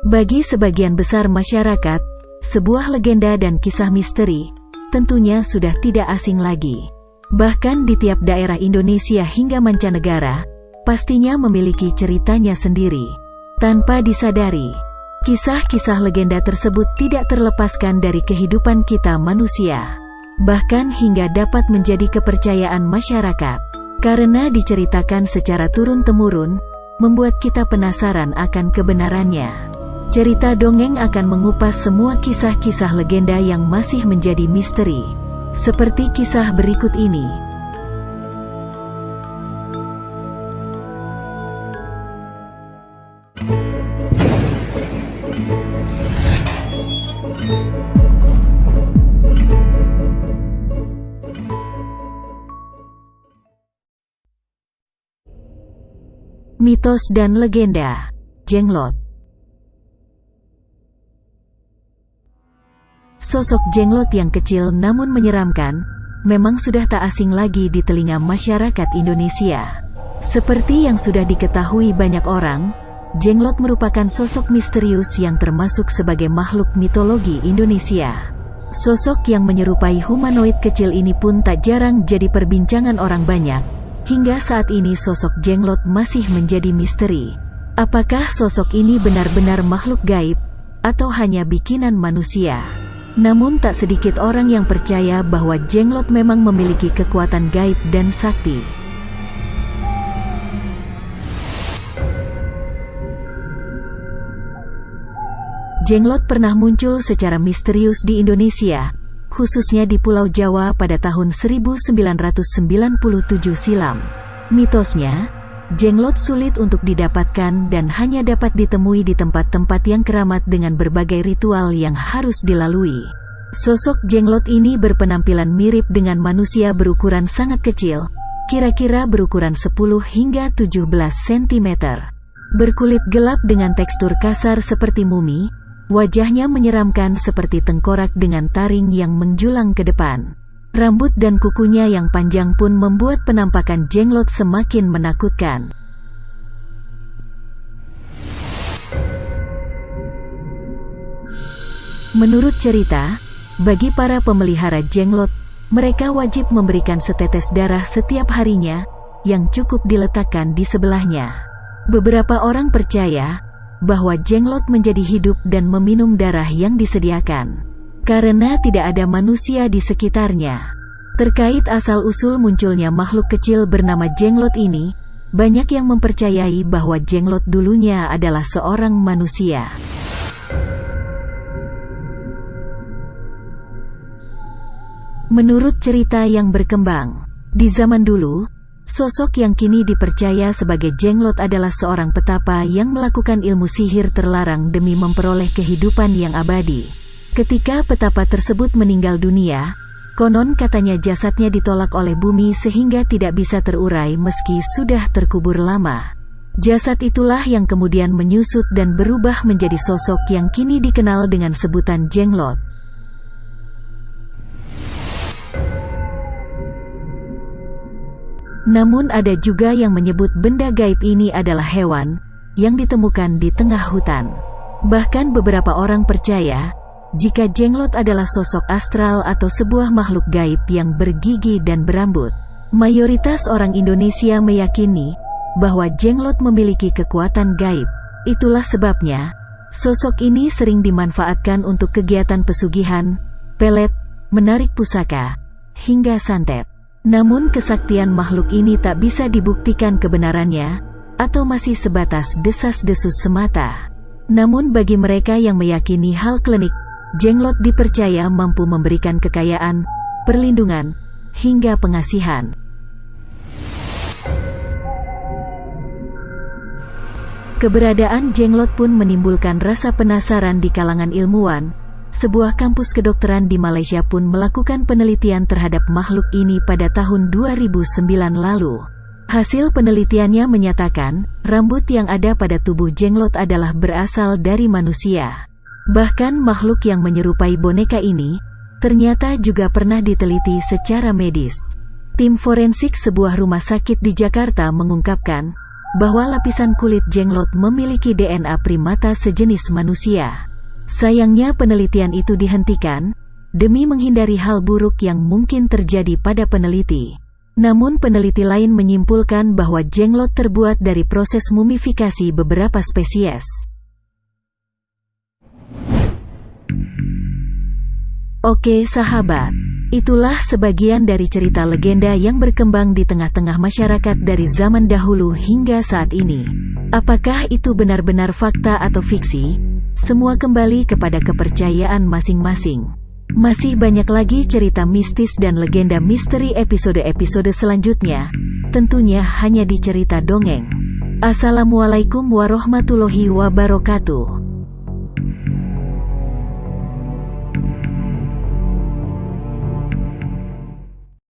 Bagi sebagian besar masyarakat, sebuah legenda dan kisah misteri tentunya sudah tidak asing lagi. Bahkan di tiap daerah Indonesia hingga mancanegara, pastinya memiliki ceritanya sendiri. Tanpa disadari, kisah-kisah legenda tersebut tidak terlepaskan dari kehidupan kita manusia. Bahkan hingga dapat menjadi kepercayaan masyarakat. Karena diceritakan secara turun-temurun, membuat kita penasaran akan kebenarannya. Cerita dongeng akan mengupas semua kisah-kisah legenda yang masih menjadi misteri. Seperti kisah berikut ini. Mitos dan legenda Jenglot. Sosok jenglot yang kecil namun menyeramkan, memang sudah tak asing lagi di telinga masyarakat Indonesia. Seperti yang sudah diketahui banyak orang, jenglot merupakan sosok misterius yang termasuk sebagai makhluk mitologi Indonesia. Sosok yang menyerupai humanoid kecil ini pun tak jarang jadi perbincangan orang banyak. Hingga saat ini sosok jenglot masih menjadi misteri. Apakah sosok ini benar-benar makhluk gaib, atau hanya bikinan manusia? Namun tak sedikit orang yang percaya bahwa jenglot memang memiliki kekuatan gaib dan sakti. Jenglot pernah muncul secara misterius di Indonesia, khususnya di Pulau Jawa pada tahun 1997 silam. Mitosnya, jenglot sulit untuk didapatkan dan hanya dapat ditemui di tempat-tempat yang keramat dengan berbagai ritual yang harus dilalui. Sosok jenglot ini berpenampilan mirip dengan manusia berukuran sangat kecil, kira-kira berukuran 10 hingga 17 cm. Berkulit gelap dengan tekstur kasar seperti mumi, wajahnya menyeramkan seperti tengkorak dengan taring yang menjulang ke depan. Rambut dan kukunya yang panjang pun membuat penampakan jenglot semakin menakutkan. Menurut cerita, bagi para pemelihara jenglot, mereka wajib memberikan setetes darah setiap harinya, yang cukup diletakkan di sebelahnya. Beberapa orang percaya bahwa jenglot menjadi hidup dan meminum darah yang disediakan, karena tidak ada manusia di sekitarnya. Terkait asal-usul munculnya makhluk kecil bernama jenglot ini, banyak yang mempercayai bahwa jenglot dulunya adalah seorang manusia. Menurut cerita yang berkembang, di zaman dulu, sosok yang kini dipercaya sebagai jenglot adalah seorang petapa yang melakukan ilmu sihir terlarang demi memperoleh kehidupan yang abadi. Ketika petapa tersebut meninggal dunia, konon katanya jasadnya ditolak oleh bumi sehingga tidak bisa terurai meski sudah terkubur lama. Jasad itulah yang kemudian menyusut dan berubah menjadi sosok yang kini dikenal dengan sebutan jenglot. Namun ada juga yang menyebut benda gaib ini adalah hewan yang ditemukan di tengah hutan. Bahkan beberapa orang percaya jika jenglot adalah sosok astral atau sebuah makhluk gaib yang bergigi dan berambut. Mayoritas orang Indonesia meyakini bahwa jenglot memiliki kekuatan gaib. Itulah sebabnya sosok ini sering dimanfaatkan untuk kegiatan pesugihan, pelet, menarik pusaka, hingga santet. Namun kesaktian makhluk ini tak bisa dibuktikan kebenarannya, atau masih sebatas desas-desus semata. Namun bagi mereka yang meyakini hal klinik, jenglot dipercaya mampu memberikan kekayaan, perlindungan, hingga pengasihan. Keberadaan jenglot pun menimbulkan rasa penasaran di kalangan ilmuwan. Sebuah kampus kedokteran di Malaysia pun melakukan penelitian terhadap makhluk ini pada tahun 2009 lalu. Hasil penelitiannya menyatakan, rambut yang ada pada tubuh jenglot adalah berasal dari manusia. Bahkan makhluk yang menyerupai boneka ini, ternyata juga pernah diteliti secara medis. Tim forensik sebuah rumah sakit di Jakarta mengungkapkan, bahwa lapisan kulit jenglot memiliki DNA primata sejenis manusia. Sayangnya penelitian itu dihentikan, demi menghindari hal buruk yang mungkin terjadi pada peneliti. Namun peneliti lain menyimpulkan bahwa jenglot terbuat dari proses mumifikasi beberapa spesies. Oke sahabat, itulah sebagian dari cerita legenda yang berkembang di tengah-tengah masyarakat dari zaman dahulu hingga saat ini. Apakah itu benar-benar fakta atau fiksi? Semua kembali kepada kepercayaan masing-masing. Masih banyak lagi cerita mistis dan legenda misteri episode-episode selanjutnya, tentunya hanya di Cerita Dongeng. Assalamualaikum warahmatullahi wabarakatuh.